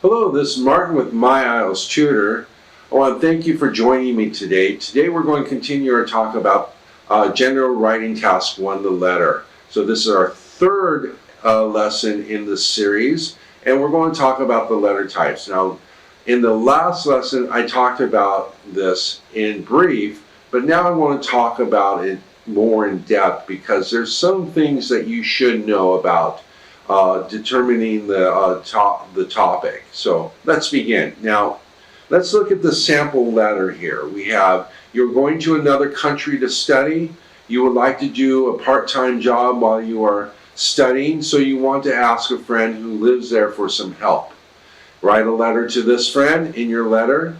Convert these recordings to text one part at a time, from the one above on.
Hello, this is Martin with My IELTS Tutor. I want to thank you for joining me today. Today we're going to continue our talk about General Writing Task 1, the letter. So this is our third lesson in this series, and we're going to talk about the letter types. Now, in the last lesson, I talked about this in brief, but now I want to talk about it more in depth because there's some things that you should know about determining the topic. So let's begin. Now, let's look at the sample letter here. We have, you're going to another country to study. You would like to do a part-time job while you are studying, so you want to ask a friend who lives there for some help. Write a letter to this friend. In your letter,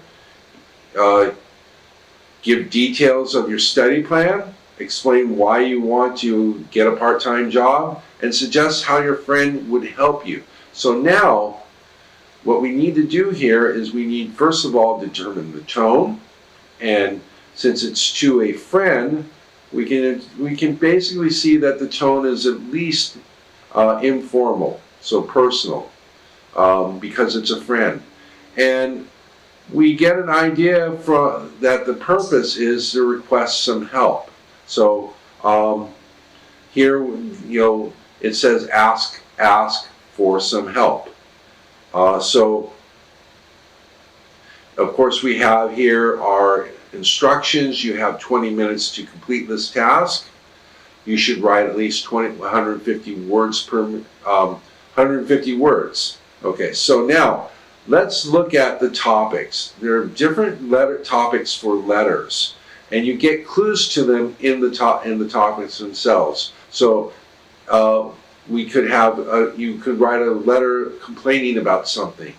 give details of your study plan, explain why you want to get a part-time job, and suggest how your friend would help you. So now, what we need to do here is we need, first of all, determine the tone. And since it's to a friend, we can basically see that the tone is at least informal, so personal, because it's a friend. And we get an idea from that the purpose is to request some help. So here, it says ask for some help. So of course we have here our instructions. You have 20 minutes to complete this task. You should write at least 150 words per 150 words. Okay, so now let's look at the topics. There are different topics for letters, and you get clues to them in the topics themselves. So we could have you could write a letter complaining about something.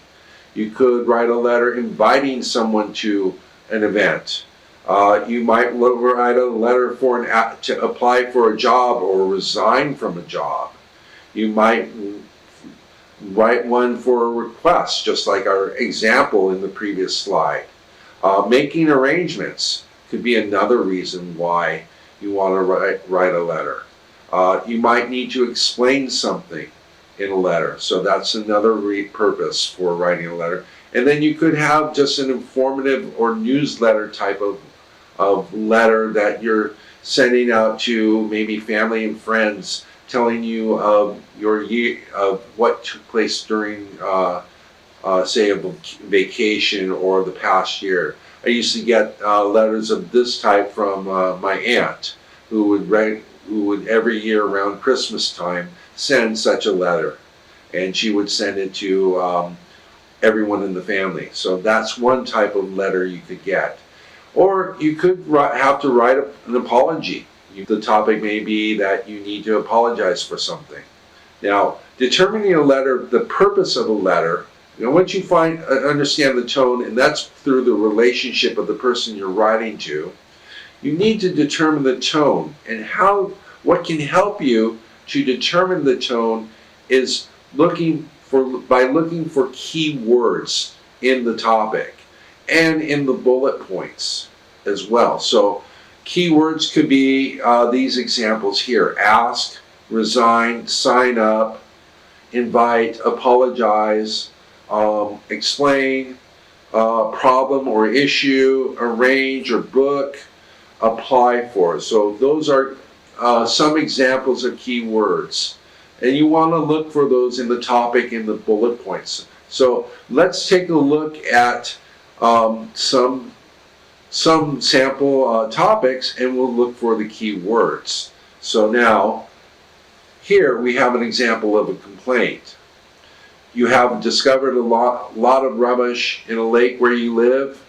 You could write a letter inviting someone to an event. You might write a letter to apply for a job or resign from a job. You might write one for a request, just like our example in the previous slide. Making arrangements could be another reason why you want to write a letter. You might need to explain something in a letter, so that's another purpose for writing a letter. And then you could have just an informative or newsletter type of letter that you're sending out to maybe family and friends, telling you of what took place during, say, a vacation or the past year. I used to get letters of this type from my aunt, who would every year around Christmas time send such a letter, and she would send it to everyone in the family. So that's one type of letter you could get. Or you could have to write an apology. The topic may be that you need to apologize for something. Now, determining a letter, the purpose of a letter, once you understand the tone, and that's through the relationship of the person you're writing to, you need to determine the tone. And what can help you to determine the tone is by looking for key words in the topic and in the bullet points as well. So keywords could be these examples here: ask, resign, sign up, invite, apologize, explain, problem or issue, arrange or book, apply for. So those are some examples of keywords, and you want to look for those in the topic in the bullet points. So let's take a look at some sample topics, and we'll look for the keywords. So now here we have an example of a complaint. You have discovered a lot of rubbish in a lake where you live,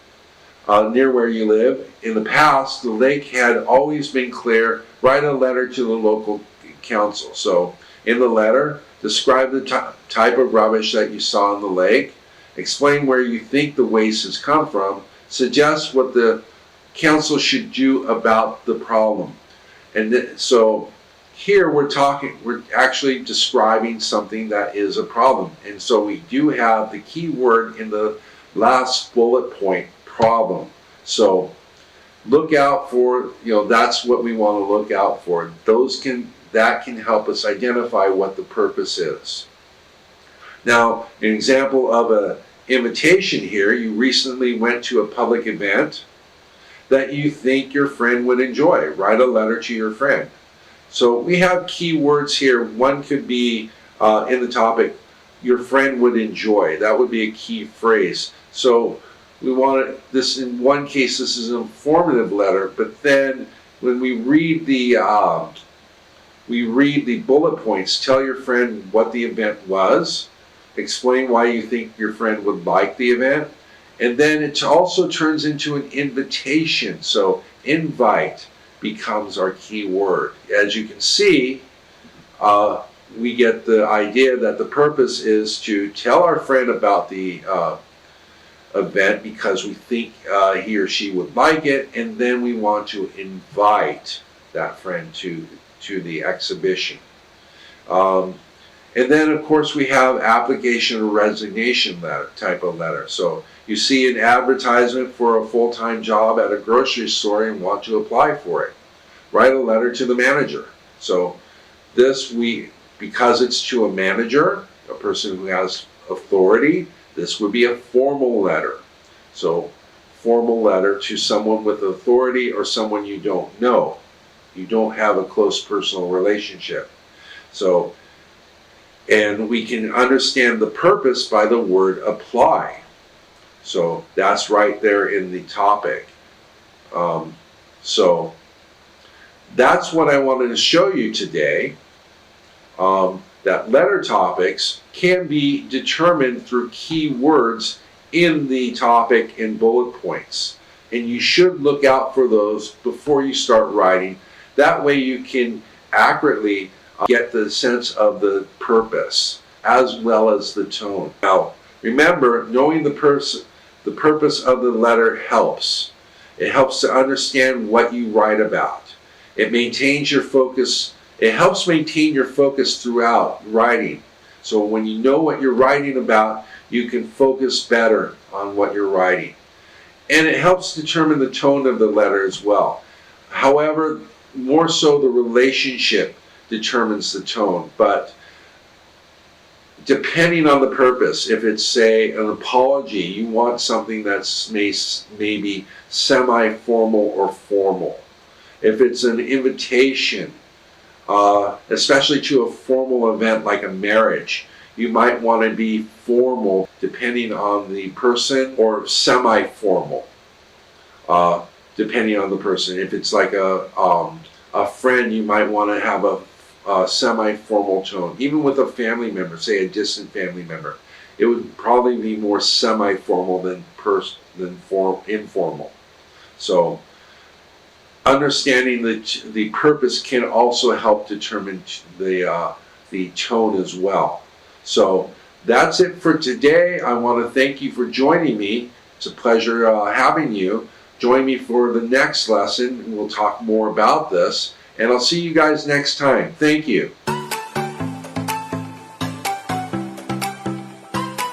near where you live. In the past, the lake had always been clear. Write a letter to the local council. So in the letter, describe the type of rubbish that you saw in the lake. Explain where you think the waste has come from. Suggest what the council should do about the problem. And so here we're actually describing something that is a problem. And so we do have the key word in the last bullet point, problem. So look out for, that's what we want to look out for. That can help us identify what the purpose is. Now, an example of invitation here, you recently went to a public event that you think your friend would enjoy. Write a letter to your friend. So we have key words here. One could be in the topic, your friend would enjoy. That would be a key phrase. So we want this, in one case, this is an informative letter, but then when we read the bullet points, tell your friend what the event was, explain why you think your friend would like the event, and then it also turns into an invitation. So invite becomes our key word. As you can see, we get the idea that the purpose is to tell our friend about the event because we think he or she would like it, and then we want to invite that friend to the exhibition. And then, of course, we have application or resignation letter, type of letter. So you see an advertisement for a full-time job at a grocery store and want to apply for it. Write a letter to the manager. So this, because it's to a manager, a person who has authority, this would be a formal letter. So formal letter to someone with authority or someone you don't know. You don't have a close personal relationship. So, and we can understand the purpose by the word apply. So that's right there in the topic. So that's what I wanted to show you today. That letter topics can be determined through key words in the topic and bullet points. And you should look out for those before you start writing. That way you can accurately get the sense of the purpose as well as the tone. Now, remember, knowing the purpose of the letter helps. It helps to understand what you write about. It maintains your focus. It helps maintain your focus throughout writing. So when you know what you're writing about, you can focus better on what you're writing. And it helps determine the tone of the letter as well. However, more so the relationship determines the tone, but depending on the purpose, if it's, say, an apology, you want something that's maybe semi-formal or formal. If it's an invitation, especially to a formal event like a marriage, you might want to be formal depending on the person, or semi-formal depending on the person. If it's like a friend, you might want to have a semi-formal tone. Even with a family member, say a distant family member, it would probably be more semi-formal than informal. So understanding the purpose can also help determine the tone as well. So that's it for today. I want to thank you for joining me. It's a pleasure having you. Join me for the next lesson. We'll talk more about this, and I'll see you guys next time. Thank you.